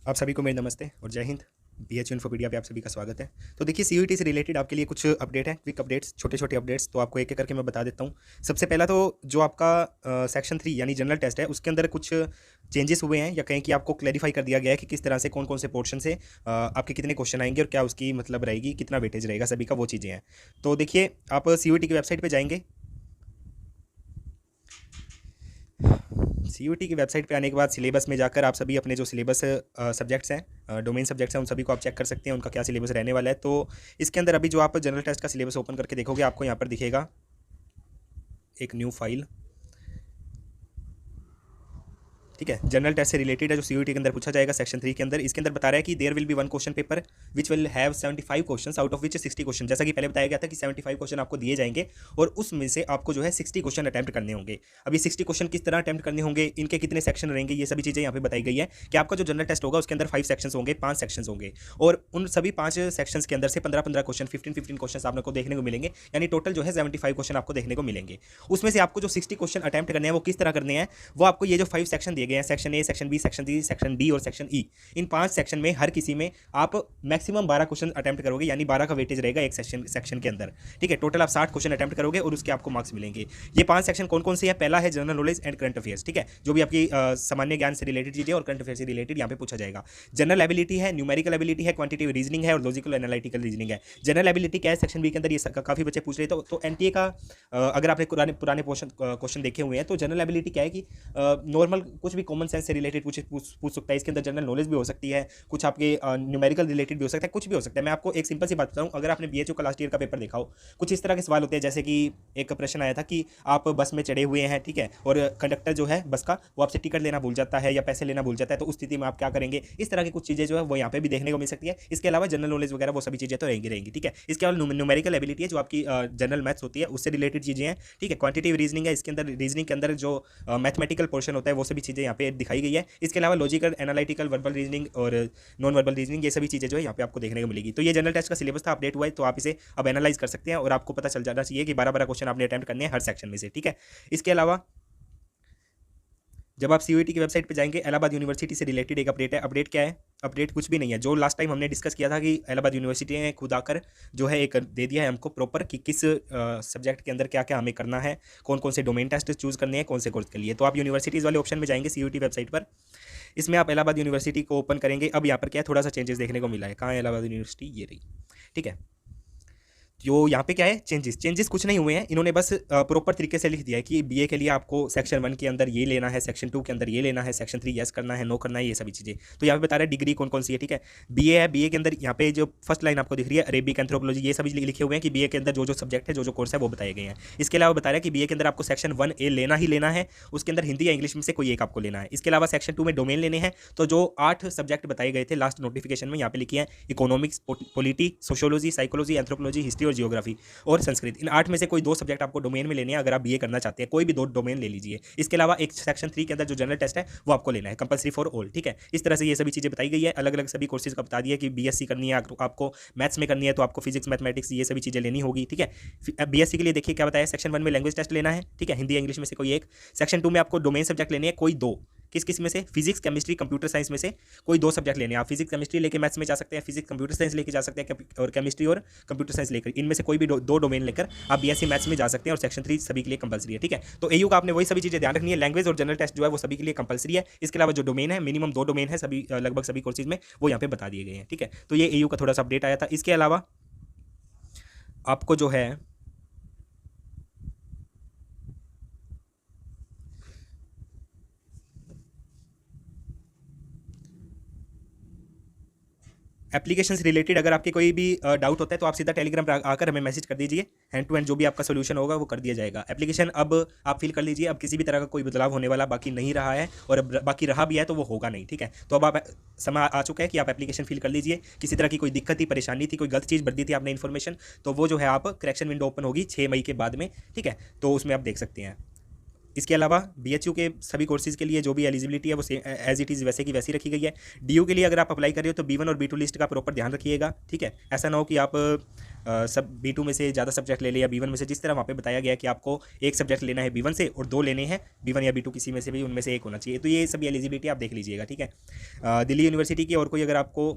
आप सभी को मेरे नमस्ते और जय हिंद। बीएचयू इन्फोपीडिया पे आप सभी का स्वागत है। तो देखिए सीयूईटी से रिलेटेड आपके लिए कुछ अपडेट है, क्विक अपडेट्स, छोटे-छोटे अपडेट्स, तो आपको एक-एक करके मैं बता देता हूँ। सबसे पहला तो जो आपका सेक्शन 3 यानी जनरल टेस्ट है, उसके अंदर कुछ चेंजेस हुए हैं या कहें कि आपको क्लैरिफाई कर दिया गया है कि किस तरह से कौन-कौन से पोर्शन से आपके कितने क्वेश्चन आएँगे और क्या उसकी मतलब रहेगी, कितना वेटेज रहेगा सभी का, वो चीज़ें हैं। तो देखिए आप सीयूईटी की वेबसाइट पे जाएँगे। सीयूईटी की वेबसाइट पे आने के बाद सिलेबस में जाकर आप सभी अपने जो सिलेबस सब्जेक्ट्स हैं, डोमेन सब्जेक्ट्स हैं, उन सभी को आप चेक कर सकते हैं उनका क्या सिलेबस रहने वाला है। तो इसके अंदर अभी जो आप जनरल टेस्ट का सिलेबस ओपन करके देखोगे, आपको यहाँ पर दिखेगा एक न्यू फाइल। ठीक है, जनरल टेस्ट से रिलेटेड है जो सीयूईटी के अंदर पूछा जाएगा सेक्शन 3 के अंदर। इसके अंदर बता रहा है कि there will be one question paper which will have 75 questions out of which 60 question. जैसा कि पहले बताया गया था कि 75 क्वेश्चन आपको दिए जाएंगे और उसमें से आपको जो है 60 क्वेश्चन अटैम्प्ट करने होंगे। अब ये 60 क्वेश्चन किस तरह अटैम्प्ट करने होंगे, इनके कितने सेक्शन रहेंगे, ये सभी चीज़ें यहाँ पे बताई गई है कि आपका जो जनरल टेस्ट होगा उसके अंदर 5 सेक्शंस होंगे, 5 सेक्शंस होंगे और उन सभी 5 सेक्शंस के अंदर से 15-15 क्वेश्चन, 15-15 क्वेश्चन आपको देखने को मिलेंगे, यानी टोटल जो है 75 क्वेश्चन आपको देखने को मिलेंगे। उसमें से आपको जो 60 क्वेश्चन अटैम्प्ट करने हैं वो किस तरह करने हैं, वो आपको ये जो 5 सेक्शन दिए गए हैं, section A, section B, section D, section D और सेक्शन ई, इन 5 सेक्शन में हर किसी में आप मैक्सिमम 12 क्वेश्चन अटैम्प्ट करोगे, यानी 12 का वेटेज रहेगा एक सेक्शन के अंदर। ठीक है, टोटल आप 60 क्वेश्चन अटैम्प्ट करोगे और उसके आपको मार्क्स मिलेंगे। ये 5 सेक्शन कौन कौन से है? पहला है general knowledge and current affairs. ठीक है, जो भी आपकी सामान्य ज्ञान से रिलेटेड चीजें और करंट अफेयर से रिलेटेड यहाँ पे पूछा जाएगा। जनरल एबिलिटी है, न्यूमेरिकल एबिलिटी है, क्वांटिटेटिव रीजनिंग है और लॉजिकल एनालिटिकल रीजनिंग है। जनरल एबिलिटी क्या है? सेक्शन बी के अंदर ये काफी बच्चे पूछ रहे थे। तो एनटीए का अगर आपने पुराने क्वेश्चन देखे हुए हैं तो जनरल एबिलिटी क्या है कि नॉर्मल कुछ भी कॉमन सेंस से रिलेटेड पूछ सकता है। इसके अंदर जनरल नॉलेज भी हो सकती है, कुछ आपके न्यूमेरिकल रिलेटेड भी हो सकता है, कुछ भी हो सकता है। मैं आपको एक सिंपल सी बात बताऊं, अगर आपने बीएचयू का लास्ट ईयर का पेपर देखा हो, कुछ इस तरह के सवाल होते हैं। जैसे कि एक प्रश्न आया था कि आप बस में चढ़े हुए हैं, ठीक है, और कंडक्टर जो है बस का वो आपसे टिकट लेना भूल जाता है या पैसे लेना भूल जाता है, तो उस स्थिति में आप क्या करेंगे। इस तरह की कुछ चीज़ें जो है वो यहाँ पे भी देखने को मिल सकती है। इसके अलावा जनरल नॉलेज वगैरह वो सभी चीज़ें तो रहेंगी। ठीक है, इसके अलावा न्यूमेरिकल एबिलिटी है जो आपकी जनरल मैथ्स होती है उससे रिलेटेड चीज़ें हैं। ठीक है, क्वांटिटेटिव रीजनिंग है, इसके अंदर रीजनिंग के अंदर जो मैथमेटिकल पोर्शन होता है वो सभी चीज़ें यहाँ पे दिखाई गई है। इसके अलावा लॉजिकल एनालिटिकल वर्बल रीजनिंग और नॉन वर्बल रीजनिंग, ये सभी चीज़ें जो है यहाँ पे आपको देखने को मिलेगी। तो ये जनरल टेस्ट का सिलेबस था, अपडेट हुआ है, तो आप इसे अब एनालाइज कर सकते हैं और आपको पता चल जाना चाहिए कि 12-12 क्वेश्चन आपने अटैम्प्ट करने हैं हर सेक्शन में से। ठीक है, इसके अलावा जब आप सीयूईटी की वेबसाइट पे जाएंगे, इलाहाबाद यूनिवर्सिटी से रिलेटेड एक अपडेट है। अपडेट क्या है? अपडेट कुछ भी नहीं है। जो लास्ट टाइम हमने डिस्कस किया था कि इलाहाबाद यूनिवर्सिटी ने खुद आकर जो है एक दे दिया है हमको प्रॉपर कि किस सब्जेक्ट के अंदर क्या क्या हमें करना है, कौन कौन से डोमेन टेस्ट चूज करने हैं, कौन से कोर्स के लिए। तो आप यूनिवर्सिटीज़ वाले ऑप्शन में जाएंगे सीयूईटी वेबसाइट पर, इसमें आप इलाहाबाद यूनिवर्सिटी को ओपन करेंगे। अब यहाँ पर क्या है, थोड़ा सा चेंजेस देखने को मिला है। कहाँ है इलाहाबाद यूनिवर्सिटी? ये रही। ठीक है, जो यहाँ पे क्या है, चेंजेस कुछ नहीं हुए हैं। इन्होंने बस प्रॉपर तरीके से लिख दिया है कि बीए के लिए आपको सेक्शन 1 के अंदर ये लेना है, सेक्शन 2 के अंदर ये लेना है, सेक्शन 3 यस करना है, नो करना है, ये सभी चीज़ें। तो यहाँ पे बता रहा है डिग्री कौन कौन सी है। ठीक है, बीए है, बीए के अंदर यहाँ पे जो फर्स्ट लाइन आपको दिख रही है अरेबिक एंथ्रोपोलॉजी, ये सभी लिखे हुए हैं कि बीए के अंदर जो जो सब्जेक्ट है, जो जो कोर्स है वो बताए गए हैं। इसके अलावा बता रहा है कि बीए के अंदर आपको सेक्शन 1A लेना ही लेना है, उसके अंदर हिंदी या इंग्लिश में से कोई एक आपको लेना है। इसके अलावा सेक्शन 2 में डोमेन लेने हैं। तो जो 8 सब्जेक्ट बताए गए थे लास्ट नोटिफिकेशन में, यहाँ पे लिखी है economics, polity, sociology, psychology, anthropology, history और जियोग्राफी और संस्कृत। इन 8 में से कोई 2 सब्जेक्ट आपको डोमेन में लेने हैं। अगर आप बीए करना चाहते हैं, कोई भी 2 डोमेन ले लीजिए। इसके अलावा एक सेक्शन 3 के अंदर जो जनरल टेस्ट है वो आपको लेना है, कंपलसरी फॉर ऑल। ठीक है, इस तरह से ये सभी चीज़ें बताई गई है। अलग अलग सभी कोर्सेज का बता दिया कि बीएससी करनी है आपको, मैथ्स में करनी है तो आपको फिजिक्स, मैथमेटिक्स, ये सभी चीज़ें लेनी होगी। ठीक है, बीएससी के लिए देखिए क्या बताया, सेक्शन 1 में लैंग्वेज टेस्ट लेना है। ठीक है, हिंदी या इंग्लिश में से कोई एक। सेक्शन 2 में आपको डोमेन सब्जेक्ट लेने हैं, कोई 2। किस किस में से? फिजिक्स, केमिस्ट्री, कंप्यूटर साइंस में से कोई 2 सब्जेक्ट लेने हैं। आप फिजिक्स केमिस्ट्री लेके मैथ्स में जा सकते हैं, फिजिक्स कंप्यूटर साइंस लेके जा सकते हैं, और केमिस्ट्री और कंप्यूटर साइंस लेकर, इनमें से कोई भी 2 डोमेन लेकर आप बीएससी मैथ्स में जा सकते हैं। और सेक्शन 3 सभी के लिए कंपलसरी है। ठीक है, तो एयू का आपने वही सभी चीज़ें ध्यान रखनी है। लैंग्वेज और जनरल टेस्ट जो है वो सभी के लिए कंपलसरी है। इसके अलावा जो डोमेन है, मिनिमम 2 डोमेन है सभी, लगभग सभी कोर्सेज में, वो यहाँ पे बता दिए गए हैं। ठीक है, तो ये एयू का थोड़ा सा अपडेट आया था। इसके अलावा आपको जो है एप्लीकेशन से रिलेटेड अगर आपके कोई भी डाउट होता है तो आप सीधा टेलीग्राम पर आकर हमें मैसेज कर दीजिए। हैंड टू हैंड जो भी आपका सोल्यूशन होगा वो कर दिया जाएगा। एप्लीकेशन अब आप फिल कर लीजिए। अब किसी भी तरह का कोई बदलाव होने वाला बाकी नहीं रहा है, और अब बाकी रहा भी है तो वो होगा नहीं। ठीक है, तो अब आप समय आ चुका है कि आप एप्लीकेशन फिल कर लीजिए। किसी तरह की कोई दिक्कत थी, परेशानी थी, कोई गलत चीज़ भर दी थी आपने इन्फॉर्मेशन, तो वो जो है आप करेक्शन विंडो ओपन होगी 6 मई के बाद में। ठीक है, तो उसमें आप देख सकते हैं। इसके अलावा BHU के सभी कोर्सेज के लिए जो भी एलिजिबिलिटी है वो एज इट इज़ वैसे की वैसी रखी गई है। DU के लिए अगर आप अप्लाई कर रहे हो तो B1 और B2 लिस्ट का प्रॉपर ध्यान रखिएगा, ठीक है। ऐसा ना हो कि आप सब B2 में से ज़्यादा सब्जेक्ट ले लें या B1 में से, जिस तरह वहाँ पे बताया गया है कि आपको एक सब्जेक्ट लेना है B1 से और 2 लेने हैं B1 या B2 किसी में से भी, उनमें से एक होना चाहिए। तो ये सभी एलिजिबिलिटी आप देख लीजिएगा, ठीक है। दिल्ली यूनिवर्सिटी की और कोई अगर आपको,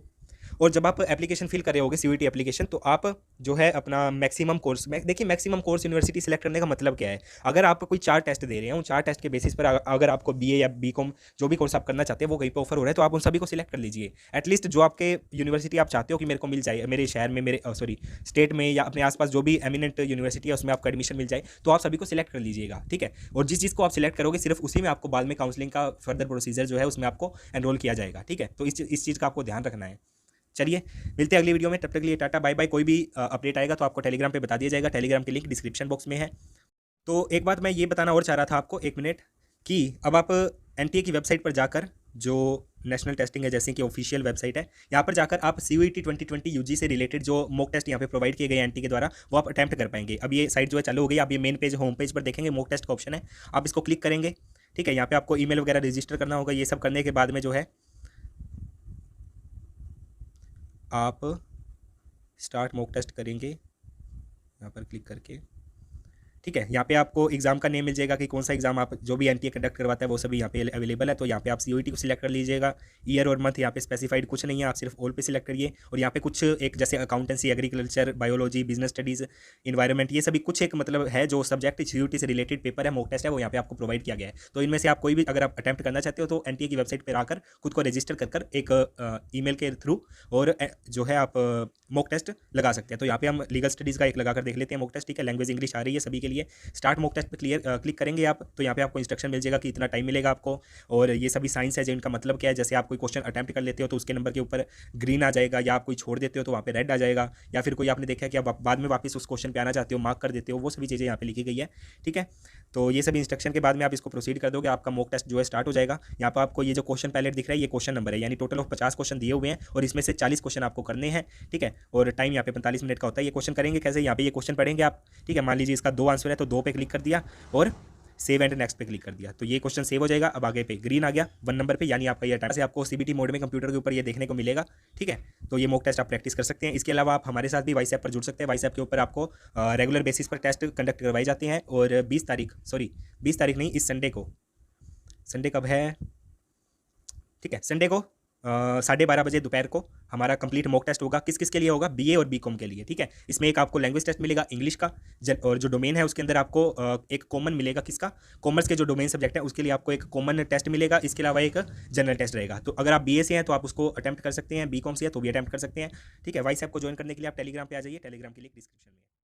और जब आप एप्लीकेशन फिल कर रहे होगे CUET एप्लीकेशन, तो आप जो है अपना मैक्सिमम कोर्स में देखिए, मैक्सिमम कोर्स यूनिवर्सिटी सेलेक्ट करने का मतलब क्या है। अगर आप कोई 4 टेस्ट दे रहे हैं, उन 4 टेस्ट के बेसिस पर अगर आपको BA या BCom जो भी कोर्स आप करना चाहते हैं वो कहीं पर ऑफर हो रहा है, तो आप उन सभी को सिलेक्ट कर लीजिए। एटलीस्ट जो आपके यूनिवर्सिटी आप चाहते हो कि मेरे को मिल जाए, मेरे शहर में, मेरे स्टेट में या अपने आसपास जो भी एमिनेंट यूनिवर्सिटी है उसमें आपको एडमिशन मिल जाए, तो आप सभी को सिलेक्ट कर लीजिएगा, ठीक है। और जिस चीज़ को आप सिलेक्ट करोगे सिर्फ उसी में आपको बाद में काउंसलिंग का फर्दर प्रोसीजर जो है उसमें आपको एनरोल किया जाएगा, ठीक है। तो इस चीज़ का आपको ध्यान रखना है। चलिए मिलते हैं अगली वीडियो में, तब तक के लिए टाटा बाय बाय। कोई भी अपडेट आएगा तो आपको टेलीग्राम पे बता दिया जाएगा, टेलीग्राम की लिंक डिस्क्रिप्शन बॉक्स में है। तो एक बात मैं ये बताना और चाह रहा था आपको, 1 मिनट, कि अब आप NTA की वेबसाइट पर जाकर, जो नेशनल टेस्टिंग एजेंसी की ऑफिशियल वेबसाइट है, यहाँ पर जाकर आप CUET 2020 UG से रिलेटेड जो मॉक टेस्ट यहाँ पे प्रोवाइड किए गए NTA के द्वारा, वो आप अटैम्प्ट कर पाएंगे। अब ये साइट जो है चालू हो गई, आप ये मेन पेज, होम पेज पर देखेंगे मॉक टेस्ट का ऑप्शन है, आप इसको क्लिक करेंगे, ठीक है। यहाँ पे आपको ईमेल वगैरह रजिस्टर करना होगा। ये सब करने के बाद में जो है आप स्टार्ट मॉक टेस्ट करेंगे यहाँ पर क्लिक करके, ठीक है। यहाँ पे आपको एग्जाम का नेम मिल जाएगा कि कौन सा एग्जाम आप, जो भी NTA कंडक्ट करवाता है वो सभी यहाँ पे अवेलेबल है। तो यहाँ पे आप CUET को सिलेक्ट कर लीजिएगा। ईयर और मंथ यहाँ पे स्पेसिफाइड कुछ नहीं है, आप सिर्फ ऑल पे सिलेक्ट करिए। और यहाँ पे कुछ एक जैसे accountancy, agriculture, biology, business studies, environment, ये सभी कुछ एक मतलब है जो सब्जेक्ट CUET से रिलेटेड पेपर है, मॉक टेस्ट है, वो यहाँ पे आपको प्रोवाइड किया गया है। तो इनमें से आप कोई भी अगर आप अटैम्प्ट करना चाहते हो तो NTA की वेबसाइट पर आकर खुद को रजिस्टर कर एक ईमेल के थ्रू और जो है आप मॉक टेस्ट लगा सकते हैं। तो यहाँ पे हम लीगल स्टडीज़ का एक लगा कर देख लेते हैं मॉक टेस्ट, ठीक है। लैंग्वेज इंग्लिश आ रही है सभी के लिए। स्टार्ट मॉक टेस्ट पे क्लिक करेंगे आप, तो यहाँ पे आपको इंस्ट्रक्शन मिल जाएगा कि इतना टाइम मिलेगा आपको, और ये सभी साइंस है जो इनका मतलब क्या है। जैसे आप कोई क्वेश्चन अटैम्प्ट कर लेते हो तो उसके नंबर के ऊपर ग्रीन आ जाएगा, या आप कोई छोड़ देते हो तो वहाँ पे रेड आ जाएगा, या फिर कोई आपने देखा कि आप बाद में वापस उस क्वेश्चन पे आना चाहते हो, मार्क कर देते हो, वो सभी चीज़ें यहाँ पे लिखी गई है, ठीक है। तो ये सभी इंस्ट्रक्शन के बाद में आप इसको प्रोसीड कर दोगे, आपका मॉक टेस्ट जो है स्टार्ट हो जाएगा। यहाँ पर आपको ये जो क्वेश्चन पैलेट दिख रहा है, ये क्वेश्चन नंबर है, यानी टोटल ऑफ 50 क्वेश्चन दिए हुए हैं और इसमें से 40 क्वेश्चन आपको करने हैं, ठीक है। और टाइम यहाँ पे 45 मिनट का होता है। ये क्वेश्चन करेंगे कैसे, यहाँ पे ये क्वेश्चन पढ़ेंगे आप, ठीक है। मान लीजिए इसका 2 आंसर है तो 2 पे क्लिक कर दिया और सेव एंड नेक्स्ट पे क्लिक कर दिया, तो ये क्वेश्चन सेव हो जाएगा। अब आगे पे ग्रीन आ गया 1 नंबर पे, यानी आपका ये टाइम से आपको CBT मोड में कंप्यूटर के ऊपर ये देखने को मिलेगा, ठीक है। तो ये मॉक टेस्ट आप प्रैक्टिस कर सकते हैं। इसके अलावा आप हमारे साथ भी WhatsApp पर जुड़ सकते हैं। WhatsApp के ऊपर आपको रेगुलर बेसिस पर टेस्ट कंडक्ट करवाए जाते हैं। और 20 तारीख नहीं, इस संडे को, संडे कब है, ठीक है, संडे को 12:30 बजे दोपहर को हमारा कंप्लीट मॉक टेस्ट होगा। किस किस के लिए होगा, BA और BCom के लिए, ठीक है। इसमें एक आपको लैंग्वेज टेस्ट मिलेगा इंग्लिश का, और जो डोमेन है उसके अंदर आपको एक कॉमन मिलेगा, किसका, कॉमर्स के जो डोमेन सब्जेक्ट है उसके लिए आपको एक कॉमन टेस्ट मिलेगा। इसके अलावा एक जनरल टेस्ट रहेगा। तो अगर आप BA से हैं तो आप उसको अटैम्प्ट कर सकते हैं, BCom से है तो भी अटैम्प्ट कर सकते हैं, ठीक है। WhatsApp को ज्वाइन करने के लिए आप टेलीग्राम पे आ जाइए, टेलीग्राम की लिंक डिस्क्रिप्शन में है।